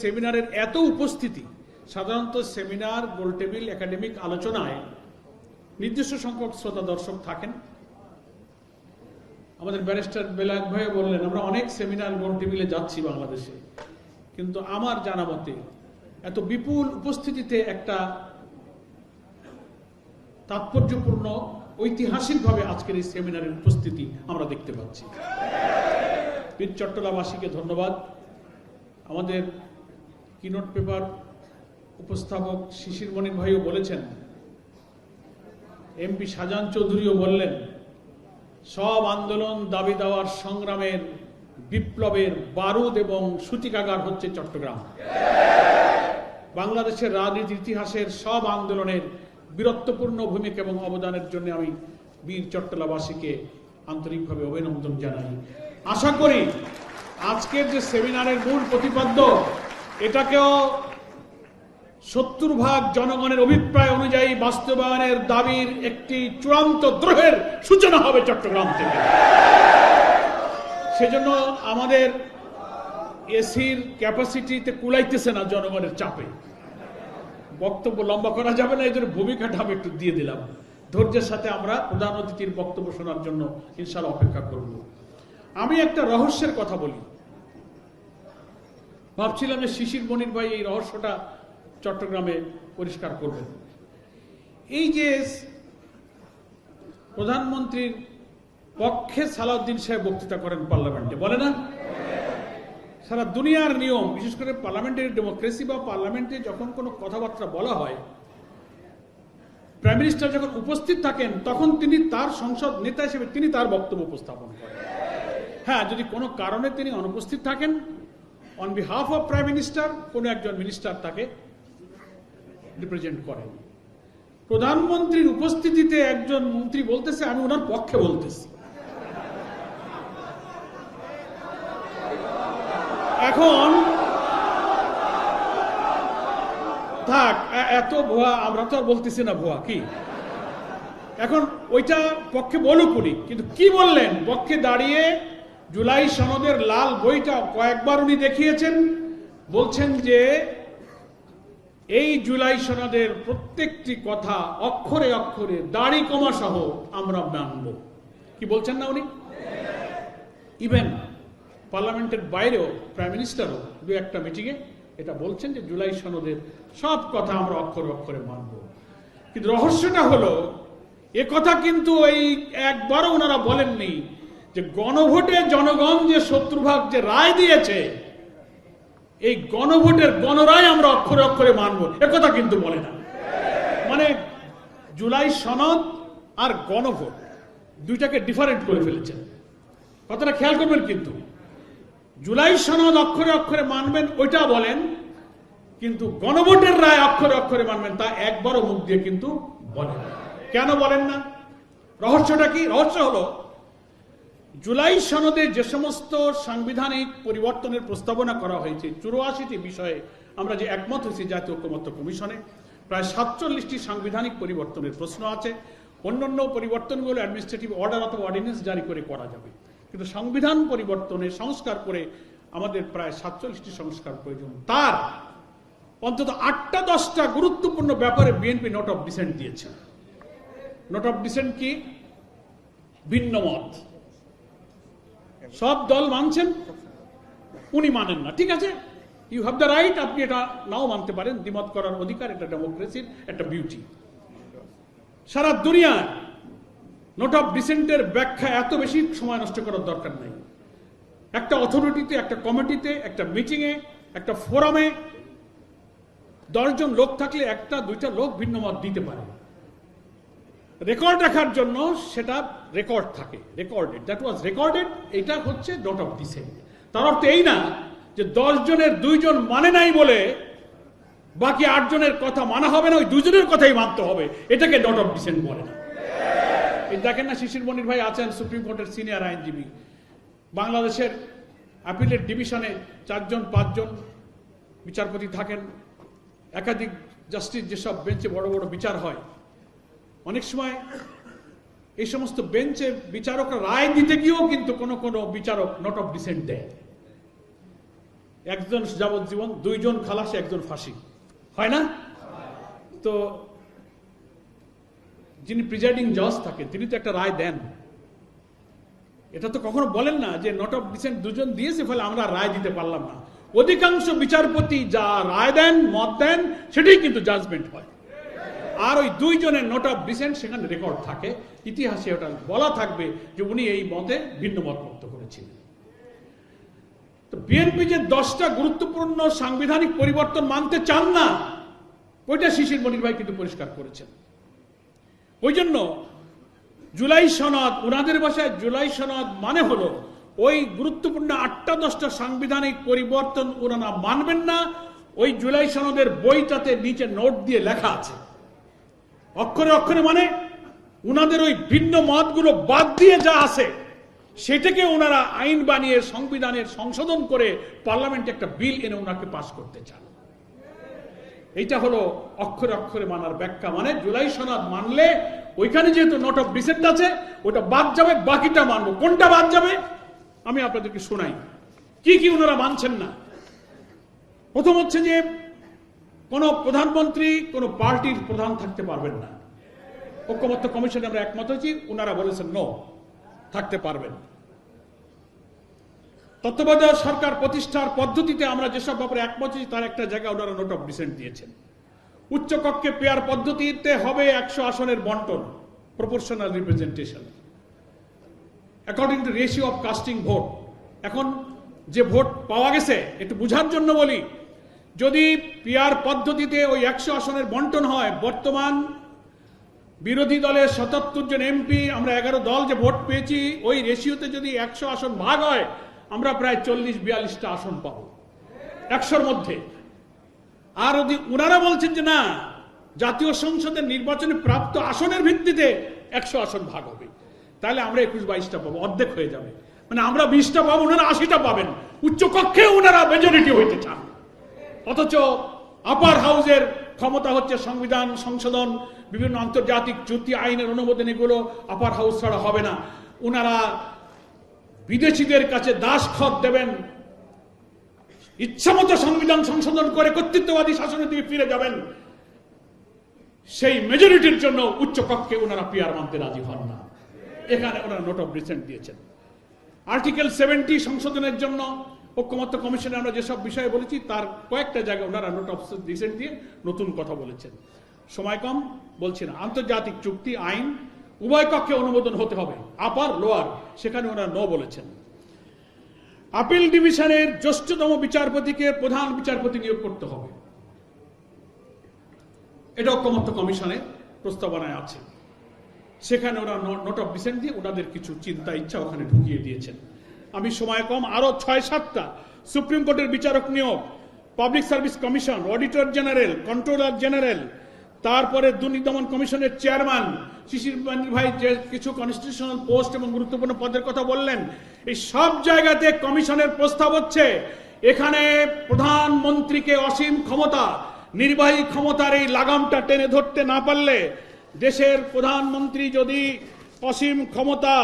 সেমিনারের এত উপস্থিতি, সাধারণত সেমিনার, গোলটেবিল, একাডেমিক আলোচনায় নির্দিষ্ট সংখ্যক শ্রোতা দর্শক থাকেন। আমাদের ব্যারিস্টার বেলায়েত ভাই বললেন, আমরা অনেক সেমিনার, গোলটেবিলে যাচ্ছি বাংলাদেশে, কিন্তু আমার জানা মতে এত বিপুল উপস্থিতিতে একটা তাৎপর্যপূর্ণ ঐতিহাসিকভাবে আজকের এই সেমিনারের উপস্থিতি আমরা দেখতে পাচ্ছি। বীর চট্টলাবাসীকে ধন্যবাদ। আমাদের কিনোট পেপার উপস্থাপক শিশির মনির ভাইও বলেছেন, এমপি শাহজাহান চৌধুরীও বললেন, সব আন্দোলন, দাবি দেওয়ার, সংগ্রামের, বিপ্লবের বারুদ এবং সূতিকাগার হচ্ছে চট্টগ্রাম। বাংলাদেশের রাজনীতির ইতিহাসের সব আন্দোলনের বীরত্বপূর্ণ ভূমিকা এবং অবদানের জন্য আমি বীর চট্টলাবাসীকে আন্তরিকভাবে অভিনন্দন জানাই। আশা করি আজকের যে সেমিনারের মূল প্রতিপাদ্য, এটাকেও 70% জনগণের অভিপ্রায় অনুযায়ী বাস্তবায়নের দাবির একটি চূড়ান্ত দ্রোহের সূচনা হবে চট্টগ্রাম থেকে। সেজন্য আমাদের এসির ক্যাপাসিটিতে কুলাইতেছে না জনগণের চাপে। বক্তব্য লম্বা করা যাবে না, এই জন্য ভূমিকাটা আমি একটু দিয়ে দিলাম। ধৈর্যের সাথে আমরা প্রধান অতিথির বক্তব্য শোনার জন্য ইনশাআল্লাহ অপেক্ষা করব। আমি একটা রহস্যের কথা বলি। ভাবছিলাম যে শিশির মনির ভাই এই রহস্যটা চট্টগ্রামে পরিষ্কার করবেন। এই যে প্রধানমন্ত্রীর পক্ষে সালাউদ্দিন সাহেব বক্তৃতা করেন পার্লামেন্টে, বলে না? সারা দুনিয়ার নিয়ম, বিশেষ করে পার্লামেন্টারি ডেমোক্রেসি বা পার্লামেন্টে যখন কোনো কথাবার্তা বলা হয়, প্রাইম মিনিস্টার যখন উপস্থিত থাকেন তখন তিনি তার সংসদ নেতা হিসেবে তিনি তার বক্তব্য উপস্থাপন করেন। হ্যাঁ, যদি কোনো কারণে তিনি অনুপস্থিত থাকেন, on behalf of prime minister কোনো একজন মিনিস্টার তাকে রিপ্রেজেন্ট করেন। প্রধানমন্ত্রীর উপস্থিতিতে একজন মন্ত্রী বলতেছে, আমি ওনার পক্ষে বলতেছি। এখন থাক, এত ভুয়া আমরা তো আর বলতেছি না, ভুয়া কি। এখন ওইটা পক্ষে বলুক উনি, কিন্তু কি বললেন, পক্ষে দাঁড়িয়ে জুলাই সনদের লাল বইটা কয়েকবার উনি দেখিয়েছেন। বলছেন যে এই জুলাই সনদের প্রত্যেকটি কথা অক্ষরে অক্ষরে দাড়ি কমা সহ আমরা মানব। কি বলছেন না উনি? ইভেন পার্লামেন্টের বাইরেও প্রাইম মিনিস্টারও দু একটা মিটিংয়ে এটা বলছেন যে জুলাই সনদের সব কথা আমরা অক্ষরে অক্ষরে মানব। কিন্তু রহস্যটা হলো, এ কথা কিন্তু এই একবারও ওনারা বলেননি যে গণভোটে জনগণ যে 70% যে রায় দিয়েছে, এই গণভোটের গণরায় আমরা অক্ষরে অক্ষরে মানব, এ কথা কিন্তু বলে না। মানে জুলাই সনদ আর গণভোট দুইটাকে ডিফারেন্ট করে ফেলেছেন। কথাটা খেয়াল করবেন। কিন্তু জুলাই সনদ অক্ষরে অক্ষরে মানবেন ওইটা বলেন, কিন্তু গণভোটের রায় অক্ষরে অক্ষরে মানবেন তা একবারও মুখ দিয়ে কিন্তু বলেন না। কেন বলেন না? রহস্যটা কি? রহস্য হলো, জুলাই সনদে যে সমস্ত সাংবিধানিক পরিবর্তনের প্রস্তাবনা করা হয়েছে, 84টি বিষয়ে আমরা যে একমত হয়েছি জাতীয় ঐকমত্য কমিশনে, প্রায় 47টি সাংবিধানিক পরিবর্তনের প্রশ্ন আছে। অন্যান্য পরিবর্তনগুলো অ্যাডমিনিস্ট্রেটিভ অর্ডার অথবা অর্ডিন্যান্স জারি করে করা যাবে, কিন্তু সংবিধান পরিবর্তনে সংস্কার করে আমাদের প্রায় 47টি সংস্কার প্রয়োজন। তার অন্তত 8টা-10টা গুরুত্বপূর্ণ ব্যাপারে বিএনপি নোট অফ ডিসেন্ট দিয়েছে। নোট অফ ডিসেন্ট কি? ভিন্ন মত। সব দল মানছেন, উনি মানেন না, ঠিক আছে, ইউ হ্যাভ দ্য রাইট, আপনি এটা নাও মানতে পারেন, দ্বিমত করার অধিকার, এটা ডেমোক্রেসির একটা বিউটি। সারা দুনিয়ায় নোট অফ ডিসেন্টের ব্যাখ্যা এত বেশি সময় নষ্ট করার দরকার নেই। একটা অথরিটিতে, একটা কমিটিতে, একটা মিটিংয়ে, একটা ফোরামে 10 জন লোক থাকলে 1-2টা লোক ভিন্ন মত দিতে পারে। রেকর্ড রাখার জন্য সেটা রেকর্ড থাকে, রেকর্ডেড, দ্যাট ওয়াজ রেকর্ডেড। এটা হচ্ছে নোট অফ ডিসেন্ট। তার অর্থ এই না যে 10 জনের 2 জন মানে নাই বলে বাকি 8 জনের কথা মানা হবে না, ওই 2 জনের কথাই মানতে হবে, এটাকে নোট অফ ডিসেন্ট বলে না। এই দেখেন না, শিশির মনির ভাই আছেন সুপ্রিম কোর্টের সিনিয়র আইনজীবী। বাংলাদেশের অ্যাপিলেট ডিভিশনে 4 জন 5 জন বিচারপতি থাকেন। একাধিক জাস্টিস যেসব বেঞ্চে বড় বড় বিচার হয়, অনেক সময় এই সমস্ত বেঞ্চে বিচারকরা রায় দিতে গিয়েও কিন্তু কোনো বিচারক নোট অফ ডিসেন্ট দেয়। একজন যাবজ্জীবন, 2 জন খালাস, 1 জন ফাঁসি, হয় না? তো যিনি প্রিজাইডিং জজ থাকেন তিনি তো একটা রায় দেন, এটা তো কখনো বলেন না যে নট অফ ডিসেন্ট 2 জন দিয়েছে ফলে আমরা রায় দিতে পারলাম না। অধিকাংশ বিচারপতি যা রায় দেন, মত দেন, সেটাই কিন্তু জাজমেন্ট হয়। আর ওই 2 জনের নোট অফ ডিসেন্ট সেখানে রেকর্ড থাকে, ইতিহাসে ওটা বলা থাকবে যে উনি এই মতে ভিন্ন মত ব্যক্ত করেছিলেন। তো বিএনপি যে 10টা গুরুত্বপূর্ণ সাংবিধানিক পরিবর্তন মানতে চান না, ওইটা শিশির মনির ভাই কিন্তু পরিষ্কার করেছেন। ওই জন্য জুলাই সনদ, ওনাদের ভাষায় জুলাই সনদ মানে হলো ওই গুরুত্বপূর্ণ 8টা 10টা সাংবিধানিক পরিবর্তন ওনারা মানবেন না। ওই জুলাই সনদের বইটাতে নিচে নোট দিয়ে লেখা আছে, অক্ষরে অক্ষরে মানে উনাদের ওই ভিন্ন মতগুলো বাদ দিয়ে যা আছে সেটাকে ওনারা আইন বানিয়ে সংবিধানের সংশোধন করে পার্লামেন্টে একটা বিল এনে ওনাকে পাস করতে চান। এইটা হলো অক্ষরে অক্ষরে মানার ব্যাখ্যা। মানে জুলাই সনদ মানলে ওইখানে যেহেতু নোট অফ ডিসেন্ট আছে ওটা বাদ যাবে, বাকিটা মানবো। কোনটা বাদ যাবে আমি আপনাদেরকে শোনাই, কি কি ওনারা মানছেন না। প্রথম হচ্ছে যে কোন প্রধানমন্ত্রী কোন পার্টির প্রধান থাকতে পারবেন না। ঐকমত্য কমিশনে আমরা একমত হয়েছি, ওনারা বলেছেন নো, থাকতে পারবেন। তত্ত্বাবধায়ক সরকার প্রতিষ্ঠার পদ্ধতিতে আমরা যেসব ব্যাপারে একমত হয়েছি তার একটা জায়গা ওনারা নোট অফ ডিসেন্ট দিয়েছেন। উচ্চকক্ষে পেয়ার পদ্ধতিতে হবে 100 আসনের বন্টন, proportional representation according to ratio of casting vote. এখন যে ভোট পাওয়া গেছে একটু বুঝার জন্য বলি, যদি পিআর পদ্ধতিতে ওই 100 আসনের বন্টন হয়, বর্তমান বিরোধী দলের 77 জন এমপি, আমরা 11 দল যে ভোট পেয়েছি, ওই রেশিওতে যদি 100 আসন ভাগ হয় আমরা প্রায় 40-42টা আসন পাবো 100-র মধ্যে। আর যদি ওনারা বলছেন যে না, জাতীয় সংসদের নির্বাচনে প্রাপ্ত আসনের ভিত্তিতে 100 আসন ভাগ হবে, তাহলে আমরা 21-22টা পাবো, অর্ধেক হয়ে যাবে। মানে আমরা 20টা পাবো, ওনারা 80টা পাবেন। উচ্চকক্ষে ওনারা মেজরিটি হইতে চান, অথচ আপার হাউসের ক্ষমতা হচ্ছে সংবিধান সংশোধন, বিভিন্ন আন্তর্জাতিক চুক্তি, আইনের অনুমোদন, এগুলো আপার হাউস ছাড়া হবে না। ওনারা বিদেশিদের কাছে দাসখত দেবেন, ইচ্ছামতো সংবিধান সংশোধন করে কর্তৃত্ববাদী শাসনের দিকে ফিরে যাবেন। সেই মেজরিটির জন্য উচ্চকক্ষে ওনারা পিআর মানতে রাজি হন না। এখানে ওনারা নোট অফ ডিসেন্ট দিয়েছেন। আর্টিকেল 70 সংশোধনের জন্য ঐকমত্য কমিশনে আমরা যেসব বিষয়ে বলেছি তার কয়েকটা জায়গায় ওনারা নোট অফ ডিসেন্ট দিয়ে নতুন কথা বলেছেন। সময় কম বলছি না, আন্তর্জাতিক চুক্তি, আইন উভয় কক্ষে অনুমোদন হতে হবে, আপার লোয়ার, সেখানে ওনারা নো বলেছেন। আপিল ডিভিশনের জ্যেষ্ঠতম বিচারপতিকে প্রধান বিচারপতি নিয়োগ করতে হবে, এটা ঐকমত্য কমিশনে প্রস্তাবনায় আছে। সেখানে ওরা নোট অফ ডিসেন্ট দিয়ে ওনাদের কিছু চিন্তা ইচ্ছা ওখানে ঢুকিয়ে দিয়েছেন। আমি সময় কম, আরো 6-7টা সুপ্রিম কোর্টের বিচারক নিয়োগ, public service commission, auditor general, controller general, তারপরে দুর্নীতি দমন কমিশনের চেয়ারম্যান, শিশির মনির ভাই যে কিছু কনস্টিটিউশনাল পোস্ট এবং গুরুত্বপূর্ণ পদের কথা বললেন, এই সব জায়গাতে কমিশনের প্রস্তাব হচ্ছে এখানে প্রধানমন্ত্রীকে অসীম ক্ষমতা, নির্বাহী ক্ষমতার এই লাগামটা টেনে ধরতে না পারলে, দেশের প্রধানমন্ত্রী যদি অসীম ক্ষমতা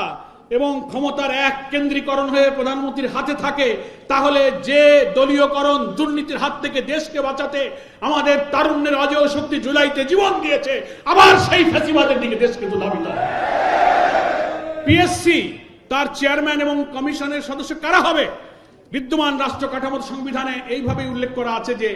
এবং ক্ষমতার এক কেন্দ্রীকরণ হয়ে প্রধানমন্ত্রীর হাতে থাকে, তাহলে যে দলীয়করণ দুর্নীতির হাত থেকে দেশকে বাঁচাতে আমাদের তারুণ্যের অজেয় শক্তি জুলাইতে জীবন দিয়েছে, আবার সেই ফ্যাসিবাদের দিকে দেশকে ধাবিত হবে। পিএসসি তার চেয়ারম্যান এবং কমিশনের সদস্য কারা হবে? বিদ্যমান রাষ্ট্র কাঠামোর সংবিধানে এইভাবে উল্লেখ করা আছে যে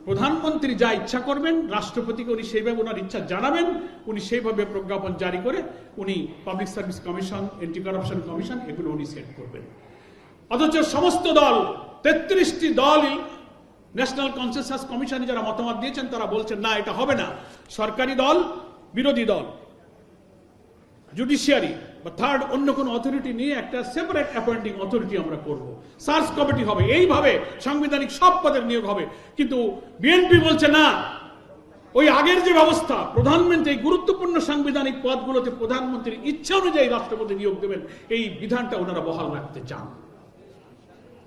প্রধানমন্ত্রী যা ইচ্ছা করবেন, রাষ্ট্রপতিকে উনি সেইভাবে ওনার ইচ্ছা জানাবেন, উনি সেইভাবে প্রজ্ঞাপন জারি করে উনি public service commission, anti corruption commission, এগুলো উনি সেট করবেন। অথচ সমস্ত দল, 33টি দল ন্যাশনাল কনসেনসাস কমিশনে যারা মতামত দিয়েছেন তারা বলছেন না, এটা হবে না। সরকারি দল, বিরোধী দল, জুডিশিয়ারি বা থার্ড অন্য কোন অথরিটি নিয়ে একটা সেপারেট অ্যাপয়েন্টিং অথরিটি আমরা করব, সার্চ কমিটি হবে, এইভাবে সাংবিধানিক সব পদের নিয়োগ হবে। কিন্তু বিএনপি বলছে না, ওই আগের যে ব্যবস্থা, প্রধানমন্ত্রী গুরুত্বপূর্ণ সাংবিধানিক পদগুলোতে প্রধানমন্ত্রীর ইচ্ছা অনুযায়ী রাষ্ট্রপতি নিয়োগ দেবেন, এই বিধানটা ওনারা বহাল রাখতে চান।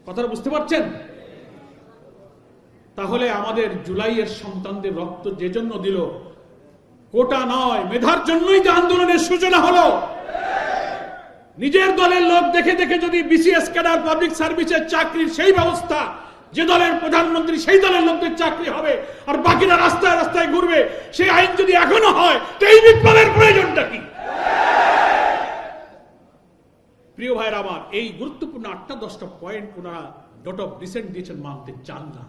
কথাটা বুঝতে পারছেন? তাহলে আমাদের জুলাইয়ের সন্তানদের রক্ত যে জন্য দিল, কোটা নয় মেধার জন্যই যে আন্দোলনের সূচনা হলো, নিজের দলের লোক দেখে দেখে যদি বিসিএস ক্যাডার পাবলিক সার্ভিসের চাকরির সেই ব্যবস্থা, যে দলের প্রধানমন্ত্রী সেই দলের লোকদের চাকরি হবে আর বাকিরা রাস্তায় রাস্তায় ঘুরবে, সেই আইন যদি এখনো হয় তো এই বিপ্লবের প্রয়োজনটা কি? প্রিয় ভাইরা আমার, এই গুরুত্বপূর্ণ 8-10টা পয়েন্ট ওনারা ডট অফ ডিসেন্ট দিয়েছেন, মানতে চান না।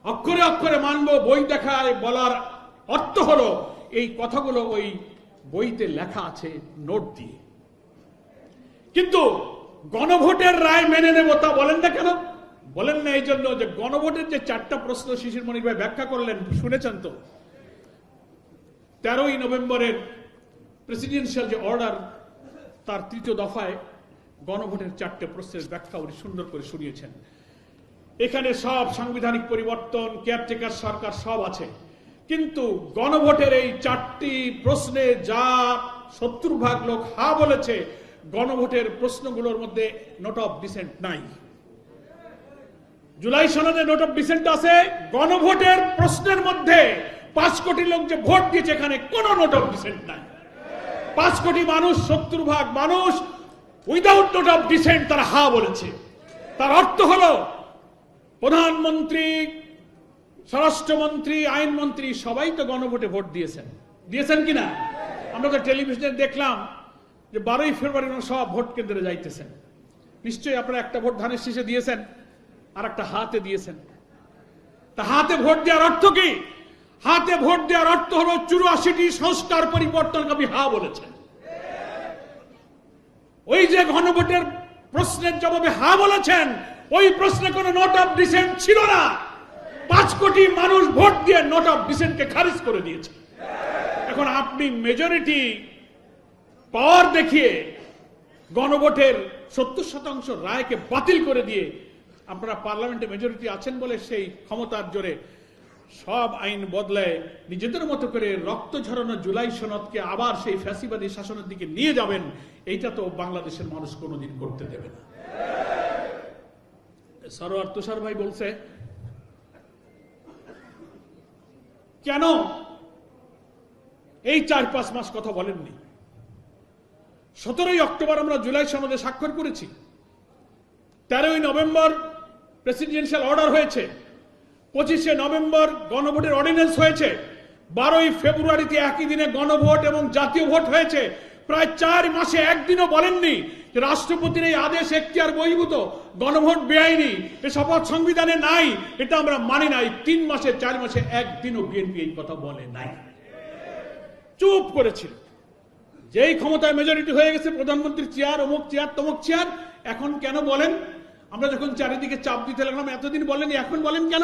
অক্ষরে অক্ষরে মানবো, বই দেখায় বলার অর্থ হলো এই কথাগুলো ওই বইতে লেখা আছে নোট দিয়ে। কিন্তু গণভোটের রায় মেনে নেব তা বলেন না কেন? বলেন না এই জন্য যে গণভোটের যে 4টা প্রশ্ন শিশির মনির ভাই ব্যাখ্যা করলেন, শুনেছেন তো? 13ই নভেম্বরের প্রেসিডেন্সিয়াল যে অর্ডার, তার 3য় দফায় গণভোটের 4টে প্রশ্নের ব্যাখ্যা উনি সুন্দর করে শুনিয়েছেন। এখানে সব সাংবিধানিক পরিবর্তন, কেয়ারটেকার সরকার সব আছে, কিন্তু গণভোটের এই 4টি প্রশ্নে যা 70% লোক হা বলেছে, গণভোটের প্রশ্নগুলোর মধ্যে নোট অফ ডিসেন্ট নাই। জুলাই সনদে নোট অফ ডিসেন্ট আছে, গণভোটের প্রশ্নের মধ্যে 5 কোটি লোক যে ভোট দিয়েছে এখানে কোনো নোট অফ ডিসেন্ট নাই। 5 কোটি মানুষ, 70% মানুষ উইদাউট নোট অফ ডিসেন্ট তারা হা বলেছে। তার অর্থ হলো প্রধানমন্ত্রী, স্বরাষ্ট্রমন্ত্রী, আইনমন্ত্রী সবাই তো গণভোটে ভোট দিয়েছেন। দিয়েছেন কিনা? আমরা তো টেলিভিশনে দেখলাম যে 12ই ফেব্রুয়ারি সব ভোট কেন্দ্রে যাইতেছেন। নিশ্চয়ই আপনারা একটা ভোট ধানের শীষে দিয়েছেন আর একটা হাতে দিয়েছেন। তা হাতে ভোট দেওয়ার অর্থ কি? হাতে ভোট দেওয়ার অর্থ হলো 84টি সংস্কার পরিবর্তনকে আপনি হা বলেছেন। ওই যে গণভোটের প্রশ্নের জবাবে হা বলেছেন, ওই প্রশ্নে কোনো নোট অফ ডিসেন্ট ছিল না। 5 কোটি মানুষ ভোট দিয়ে নোট অফ ডিসেন্টকে খারিজ করে দিয়েছে। এখন আপনি মেজরিটি পাওয়ার দেখিয়ে গণভোটের 70% রায়কে বাতিল করে দিয়ে আপনারা পার্লামেন্টে মেজরিটি আছেন বলে সেই ক্ষমতার জোরে সব আইন বদলায় নিজেদের মতো করে রক্ত ঝরানো জুলাই সনদকে আবার সেই ফ্যাসিবাদী শাসনের দিকে নিয়ে যাবেন, এইটা তো বাংলাদেশের মানুষ কোনোদিন করতে দেবে না। সরোয়ার তুষার ভাই বলছে, কেন এই 4-5 মাস কথা বলেননি? 17ই অক্টোবর আমরা জুলাই সনদে স্বাক্ষর করেছি, 13ই নভেম্বর প্রেসিডেন্সিয়াল অর্ডার হয়েছে, 25শে নভেম্বর গণভোটের অর্ডিন্যান্স হয়েছে, 12ই ফেব্রুয়ারিতে একই দিনে গণভোট এবং জাতীয় ভোট হয়েছে। প্রায় 4 মাসে একদিনও বলেননি যে রাষ্ট্রপতির এই আদেশ এখতিয়ার বহির্ভূত, গণভোট বেআইনি, এ শপথ সংবিধানে নাই, এটা আমরা মানি নাই। 3 মাসে 4 মাসে একদিনও বিএনপি এই কথা বলে নাই, চুপ করেছিল। যেই ক্ষমতায় মেজরিটি হয়ে গেছে, প্রধানমন্ত্রীর চেয়ার, অমুক চেয়ার, তমুক চেয়ার, এখন কেন বলেন? আমরা যখন চারিদিকে চাপ দিতে লাগলাম, এতদিন বলেন, এখন বলেন কেন?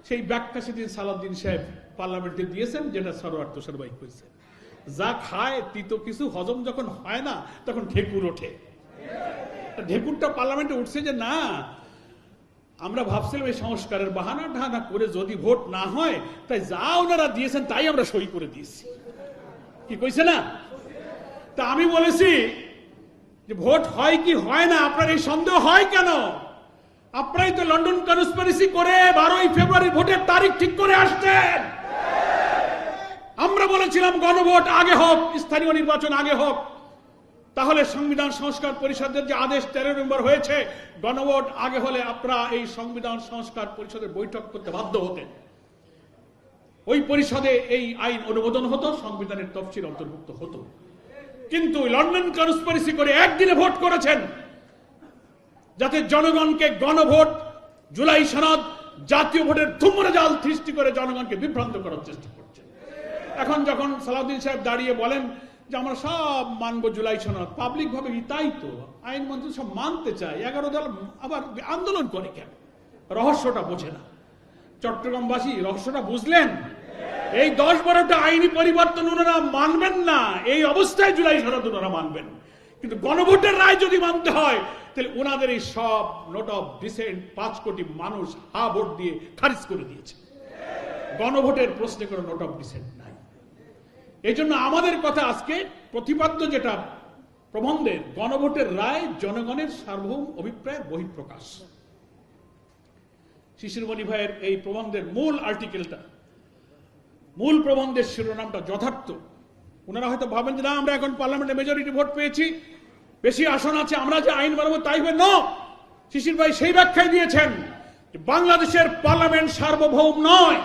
সেই ব্যাখ্যা সেদিন সালাউদ্দিন সাহেব পার্লামেন্টে দিয়েছেন, যেটা সরোয়ার তুষার ভাই কইছে। যা খায় তিতো কিছু হজম যখন হয় না, তখন ঢেকুর ওঠে। ঢেকুরটা পার্লামেন্টে উঠছে যে না, আমরা ভাবছিলাম এই সংস্কারের বাহানা ঢানা করে যদি ভোট না হয়, তাই যা ওনারা দিয়েছেন তাই আমরা সই করে দিয়েছি। কি কইছে না? তা আমি বলেছি যে ভোট হয় কি হয় না, আপনার এই সন্দেহ হয় কেন? আপনারাই তো লন্ডন কনস্পিরেসি করে 12ই ফেব্রুয়ারি ভোটের তারিখ ঠিক করে আসছেন। আমরা বলেছিলাম গণভোট আগে হোক, স্থানীয় নির্বাচন আগে হোক, তাহলে সংবিধান সংস্কার পরিষদের যে আদেশ 13 নভেম্বর হয়েছে, গণভোট আগে হলে আপনারা এই সংবিধান সংস্কার পরিষদের বৈঠক করতে বাধ্য হতেন। ওই পরিষদে এই আইন অনুমোদন হতো, সংবিধানের তফসিল অন্তর্ভুক্ত হতো। কিন্তু লন্ডন কনস্পিরেসি করে একদিনে ভোট করেছেন, যাতে জনগণকে গণভোট, জুলাই সনদ, জাতীয় ভোটের ধুমরে জাল সৃষ্টি করে জনগণকে বিভ্রান্ত করার চেষ্টা করছে। এখন যখন সালাউদ্দিন সাহেব দাঁড়িয়ে বলেন যে আমরা সব মানবো জুলাই সনদ, পাবলিক ভাবে তাই তো আইন মন্ত্রী সব মানতে চায়, 11 দল আবার আন্দোলন করে কেন? রহস্যটা বোঝে না চট্টগ্রামবাসী। রহস্যটা বুঝলেন? এই 10-12টা আইনি পরিবর্তন ওনারা মানবেন না, এই অবস্থায় জুলাই সনদ ওনারা মানবেন। কিন্তু গণভোটের রায় যদি মানতে হয়, তাহলে ওনাদের এই সব নোট অফ ডিসেন্ট 5 কোটি মানুষ হা ভোট দিয়ে খারিজ করে দিয়েছে। গণভোটের প্রশ্নে কোনো নোট অফ ডিসেন্ট নাই। এই জন্য আমাদের কথা আজকে প্রতিপাদ্য যেটা প্রবন্ধের, গণভোটের রায় জনগণের সার্বভৌম অভিপ্রায়ের বহিঃপ্রকাশ। শিশির মনি ভাইয়ের এই প্রবন্ধের মূল আর্টিকেলটা, মূল প্রবন্ধের শিরোনামটা যথার্থ। ওনারা হয়তো ভাবেন যে না, আমরা এখন পার্লামেন্টে মেজরিটি ভোট পেয়েছি, বেশি আসন আছে আমরা যে আইন বানাবো তাই হবে না। শিশির ভাই সেই ব্যাখ্যায় দিয়েছেন যে বাংলাদেশের পার্লামেন্ট সার্বভৌম নয়,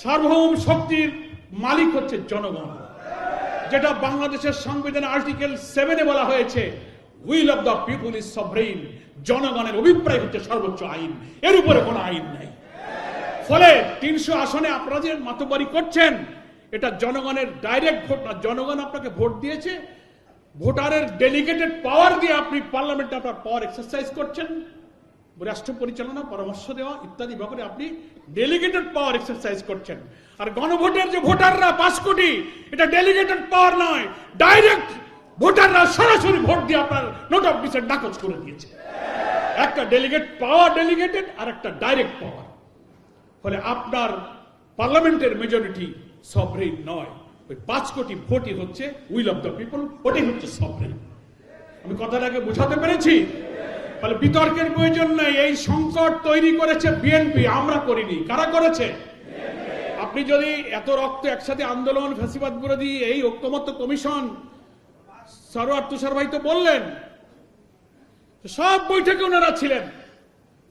সার্বভৌম শক্তির মালিক হচ্ছে জনগণ, যেটা বাংলাদেশের সংবিধানে আর্টিকেল 7-এ বলা হয়েছে, will of the people is sovereign, জনগণের অভিপ্রায় হচ্ছে সর্বোচ্চ আইন, এর উপরে কোনো আইন নাই। ফলে 300 আসনে আপনারা যে মাতব্বরি করছেন এটা জনগণের ডাইরেক্ট ভোট না, জনগণ আপনাকে ভোট দিয়েছে, ভোটারের ডেলিগেটেড পাওয়ার দিয়ে আপনি পার্লামেন্টে আপনার পাওয়ার এক্সারসাইজ করছেন, রাষ্ট্র পরিচালনা, পরামর্শ দেওয়া ইত্যাদি ব্যাপারে আপনি ডেলিগেটেড পাওয়ার এক্সারসাইজ করছেন। আর গণভোটের যে ভোটাররা 5 কোটি, এটা ডেলিগেটেড পাওয়ার নয়, ডাইরেক্ট ভোটাররা সরাসরি ভোট দিয়ে আপনার নোট অফ ডিসেন্ট নাকচ করে দিয়েছে। একটা ডেলিগেট পাওয়ার ডেলিগেটেড আর একটা ডাইরেক্ট পাওয়ার। ফলে আপনার পার্লামেন্টের মেজরিটি সভরেইন নয়, ওই 5 কোটি ভোটই হচ্ছে উইল অফ দ্য পিপল, ওটাই হচ্ছে সভরেইন। আমি কথাটাকে বোঝাতে পেরেছি? ফলে বিতর্কের প্রয়োজন নেই। এই সংকট তৈরি করেছে বিএনপি, আমরা করিনি। কারা করেছে? আপনি যদি এত রক্ত একসাথে আন্দোলন, ফ্যাসিবাদ বিরোধী এই ঐক্যমত্য কমিশন, সরোয়ার তুষার ভাই তো বললেন সব বৈঠকে ওনারা ছিলেন,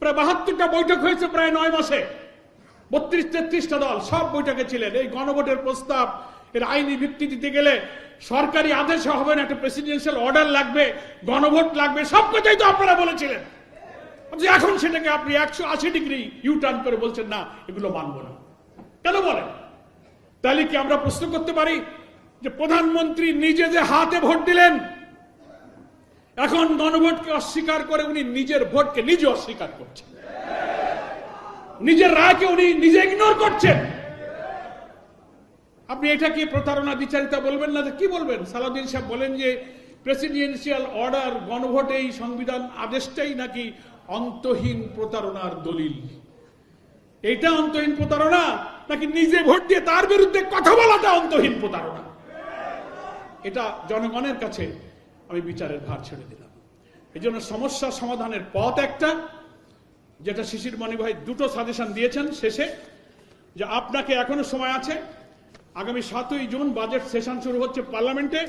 প্রায় 72টা বৈঠক হয়েছে প্রায় 9 মাসে, 32-33টা দল সব বৈঠকে ছিলেন। এই গণভোটের প্রস্তাব এর আইনি ভিত্তি দিতে গেলে সরকারি আদেশে হবে না, একটা প্রেসিডেন্সিয়াল অর্ডার লাগবে, গণভোট লাগবে, সব কথাই তো আপনারা বলেছিলেন। এখন সেটাকে আপনি 180 ডিগ্রি ইউটার্ন করে বলছেন না এগুলো মানব না। কেন বলেন? তাহলে কি আমরা প্রশ্ন করতে পারি যে প্রধানমন্ত্রী নিজে যে হাতে ভোট দিলেন, এখন গণভোটকে অস্বীকার করে উনি নিজের ভোটকে নিজে অস্বীকার করছেন, নিজের রায়কে উনি নিজে ইগনোর করছেন। আপনি এটা কি প্রতারণা, দ্বিচারিতা বলবেন না? কি বলবেন? সালাউদ্দিন সাহেব বলেন যে প্রেসিডেন্সিয়াল অর্ডার, গণভোট, এই সংবিধান আদেশটাই নাকি অন্তহীন প্রতারণার দলিল। এইটা অন্তহীন প্রতারণা নাকি নিজে ভোট দিয়ে তার বিরুদ্ধে কথা বলাটা অন্তহীন প্রতারণা? এটা জনগণের কাছে আমি বিচারের ভার ছেড়ে দিলাম। এই জন্য সমস্যা সমাধানের পথ একটা, যেটা শিশির মণি ভাই 2টো সাজেশন দিয়েছেন শেষে, যে আপনাকে এখনো সময় আছে, আগামী 7ই জুন বাজেট সেশন শুরু হচ্ছে পার্লামেন্টে,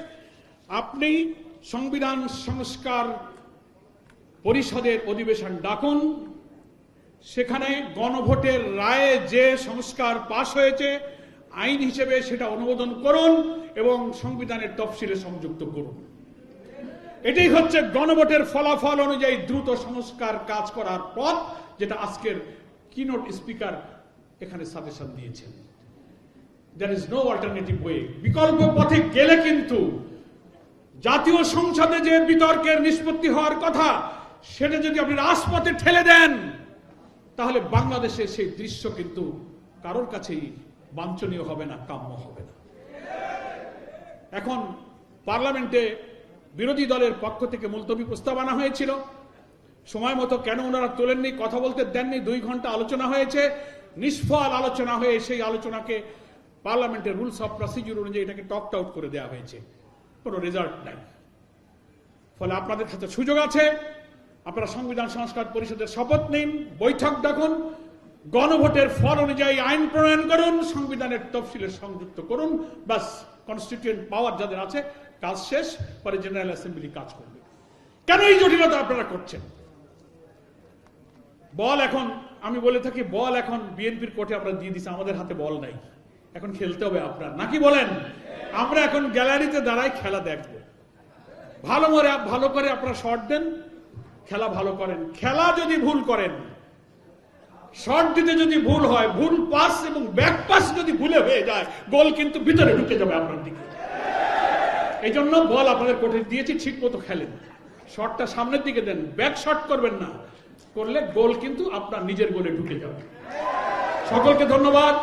আপনি সংবিধান সংস্কার পরিষদের অধিবেশন ডাকুন, সেখানে গণভোটের রায়ে যে সংস্কার পাশ হয়েছে আইন হিসেবে সেটা অনুমোদন করুন এবং সংবিধানের তফসিলে সংযুক্ত করুন। এটাই হচ্ছে গণভোটের ফলাফল অনুযায়ী দ্রুত সংস্কার কাজ করার পথ, যেটা আজকের কিনোট স্পিকার এখানে সাজেশন দিয়েছেন। There is no alternative way. বিকল্প পথে গেলে কিন্তু জাতীয় সংসদে যে বিতর্কের নিষ্পত্তি হওয়ার কথা, সেটা যদি আপনি রাজপথে ঠেলে দেন, তাহলে বাংলাদেশে সেই দৃশ্য কিন্তু কারোর কাছেই বাঞ্ছনীয় হবে না, কাম্য হবে না। এখন পার্লামেন্টে বিরোধী দলের পক্ষ থেকে মুলতবি প্রস্তাব আনা হয়েছিল, সময় মতো কেন ওনারা তোলেননি, কথা বলতে দেননি। 2 ঘন্টা আলোচনা হয়েছে, নিষ্ফল আলোচনা হয়ে সেই আলোচনাকে পার্লামেন্টের রুলস অফ প্রসিডিউর অনুযায়ী এটাকে টকড আউট করে দেওয়া হয়েছে, কোনো রেজাল্ট নাই। ফলে আপনাদের কাছে সুযোগ আছে, আপনারা সংবিধান সংস্কার পরিষদের শপথ নিন, বৈঠক ডাকুন, গণভোটের ফল অনুযায়ী আইন প্রণয়ন করুন, সংবিধানের তফসিলে সংযুক্ত করুন, বাস কনস্টিটিউয়েন্ট পাওয়ার যাদের আছে কাজ শেষ, পরে জেনারেল অ্যাসেম্বলি কাজ করবে। কেন এই জটিলতা আপনারা করছেন? বল এখন, আমি বলে থাকি, বল এখন বিএনপির কোর্টে আমরা দিয়ে দিচ্ছি, আমাদের হাতে বল নাই, এখন খেলতে হবে আপনার, নাকি বলেন? আমরা এখন গ্যালারিতে দাঁড়াই, খেলা দেখব। ভালো করে আপনারা শট দেন, খেলা ভালো করেন। খেলা যদি ভুল করেন, শট দিতে যদি ভুল হয়, ভুল পাস এবং ব্যাক পাস যদি ভুলে হয়ে যায়, গোল কিন্তু ভিতরে ঢুকে যাবে আপনার দিকে। এই জন্য বল আপনাদের কোর্টে দিয়েছি, ঠিক মতো খেলেন, শটটা সামনের দিকে দেন, ব্যাক শট করবেন না, করলে গোল কিন্তু আপনার নিজের গোলে ঢুকে যাবে। সকলকে ধন্যবাদ।